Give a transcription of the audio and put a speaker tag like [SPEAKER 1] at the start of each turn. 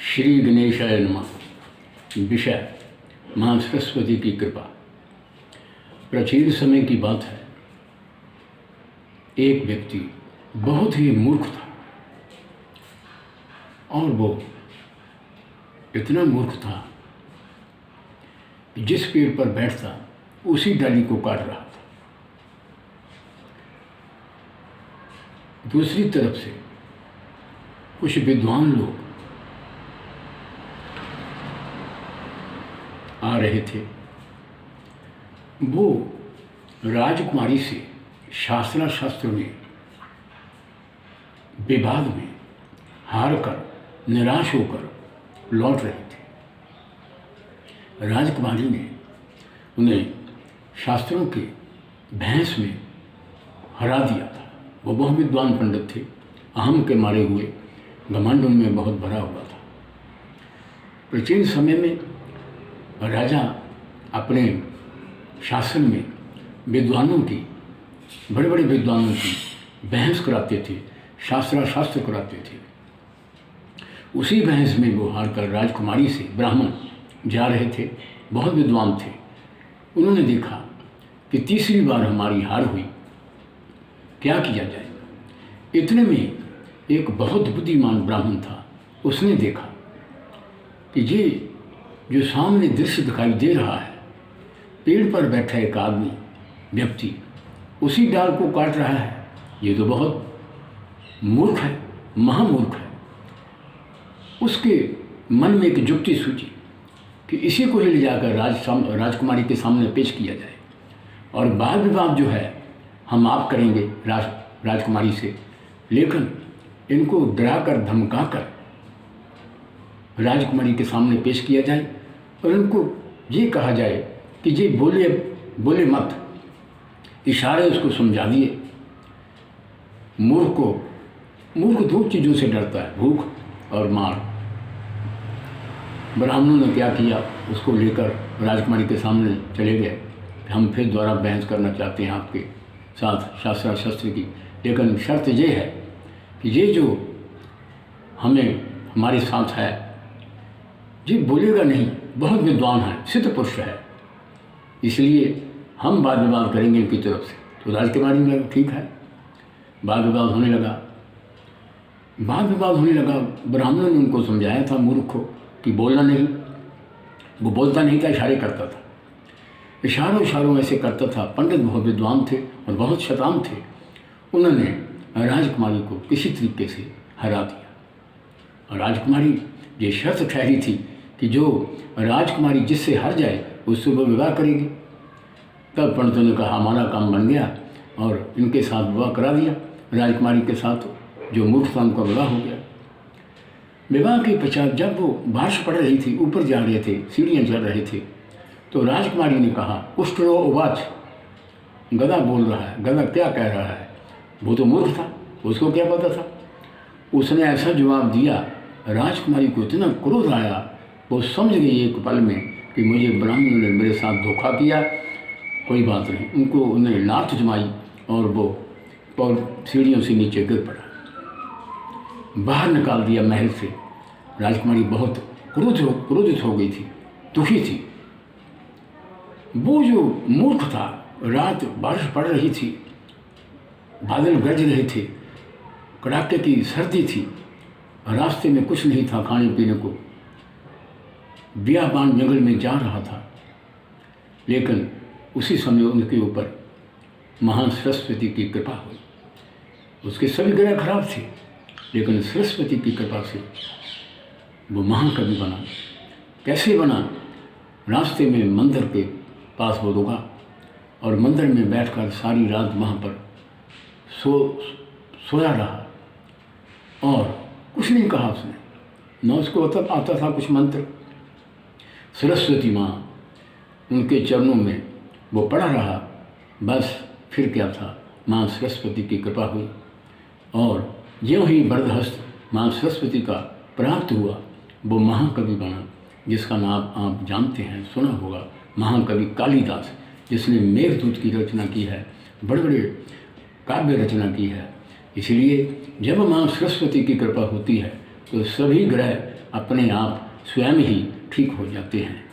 [SPEAKER 1] श्री गणेशाय नमः। विषय माँ सरस्वती की कृपा। प्राचीन समय की बात है, एक व्यक्ति बहुत ही मूर्ख था और वो इतना मूर्ख था कि जिस पेड़ पर बैठता उसी डाली को काट रहा था। दूसरी तरफ से कुछ विद्वान लोग आ रहे थे। वो राजकुमारी से शास्त्र में विवाद में हार कर निराश होकर लौट रहे थे। राजकुमारी ने उन्हें शास्त्रों के बहस में हरा दिया था। वो बहुत विद्वान पंडित थे, अहम के मारे हुए, घमंड उनमें बहुत भरा हुआ था। प्राचीन समय में राजा अपने शासन में विद्वानों की, बड़े बड़े विद्वानों की बहस कराते थे, शास्त्र कराते थे। उसी बहस में वो हार कर राजकुमारी से ब्राह्मण जा रहे थे, बहुत विद्वान थे। उन्होंने देखा कि तीसरी बार हमारी हार हुई, क्या किया जाए। इतने में एक बहुत बुद्धिमान ब्राह्मण था। उसने देखा कि ये जो सामने दृश्य दिखाई दे रहा है, पेड़ पर बैठा एक आदमी व्यक्ति उसी डाल को काट रहा है, ये तो बहुत मूर्ख है, महामूर्ख है। उसके मन में एक जुक्ति सूझी कि इसी को ही ले जाकर राजकुमारी के सामने पेश किया जाए और वाद विवाद जो है हम आप करेंगे राजकुमारी से, लेकिन इनको डरा कर धमका कर राजकुमारी के सामने पेश किया जाए और उनको ये कहा जाए कि ये बोले मत, इशारे उसको समझा दिए। मूर्ख दो चीज़ों से डरता है, भूख और मार। ब्राह्मणों ने क्या किया, उसको लेकर राजकुमारी के सामने चले गए। हम फिर दोबारा बहस करना चाहते हैं आपके साथ शास्त्र की, लेकिन शर्त ये है कि ये जो हमारे साथ है ये बोलेगा नहीं, बहुत विद्वान है, सिद्ध पुरुष है, इसलिए हम वाद विवाद करेंगे इनकी तरफ से। तो राजकुमारी ने ठीक है, वाद विवाद होने लगा। ब्राह्मणों ने उनको समझाया था मूर्ख को कि बोलना नहीं। वो बोलता नहीं था, इशारे करता था, इशारों ऐसे करता था। पंडित बहुत विद्वान थे और बहुत शतान थे। उन्होंने राजकुमारी को किसी तरीके से हरा दिया और राजकुमारी ये शर्त ठहरी थी कि जो राजकुमारी जिससे हार जाए उससे वो विवाह करेगी। तब पंडितों ने कहा हमारा काम बन गया और इनके साथ विवाह करा दिया। राजकुमारी के साथ जो मूर्ख था उनका विवाह हो गया। विवाह के पश्चात जब वो बारिश पड़ रही थी, ऊपर जा रहे थे, सीढ़ियाँ चढ़ रहे थे, तो राजकुमारी ने कहा उष्ट्रो उवाच, गधा बोल रहा है, गधा क्या कह रहा है। वो तो मूर्ख था, उसको क्या पता था। उसने ऐसा जवाब दिया, राजकुमारी को इतना क्रोध आया, वो समझ गई एक पल में कि मुझे ब्राह्मणों ने मेरे साथ धोखा किया। कोई बात नहीं, उन्हें लात जमाई और वो सीढ़ियों से नीचे गिर पड़ा, बाहर निकाल दिया महल से। राजकुमारी बहुत क्रोधित हो गई थी, दुखी थी। वो जो मूर्ख था, रात बारिश पड़ रही थी, बादल गरज रहे थे, कड़ाके की सर्दी थी, रास्ते में कुछ नहीं था खाने पीने को, बियाबान जंगल में जा रहा था। लेकिन उसी समय उनके ऊपर महान सरस्वती की कृपा हुई। उसके सभी ग्रह खराब थे, लेकिन सरस्वती की कृपा से वो महाकवि बना। कैसे बना? रास्ते में मंदिर के पास वो रुका और मंदिर में बैठकर सारी रात वहाँ पर सोया रहा और कुछ नहीं कहा उसने, न उसको आता था कुछ मंत्र। सरस्वती माँ उनके चरणों में वो पड़ा रहा। बस फिर क्या था, माँ सरस्वती की कृपा हुई और ज्यों ही बरदहस्त माँ सरस्वती का प्राप्त हुआ, वो महाकवि बना, जिसका नाम आप जानते हैं, सुना होगा, महाकवि कालिदास, जिसने मेघदूत की रचना की है, बड़े बड़े काव्य रचना की है। इसलिए जब माँ सरस्वती की कृपा होती है तो सभी ग्रह अपने आप स्वयं ही ठीक हो जाते हैं।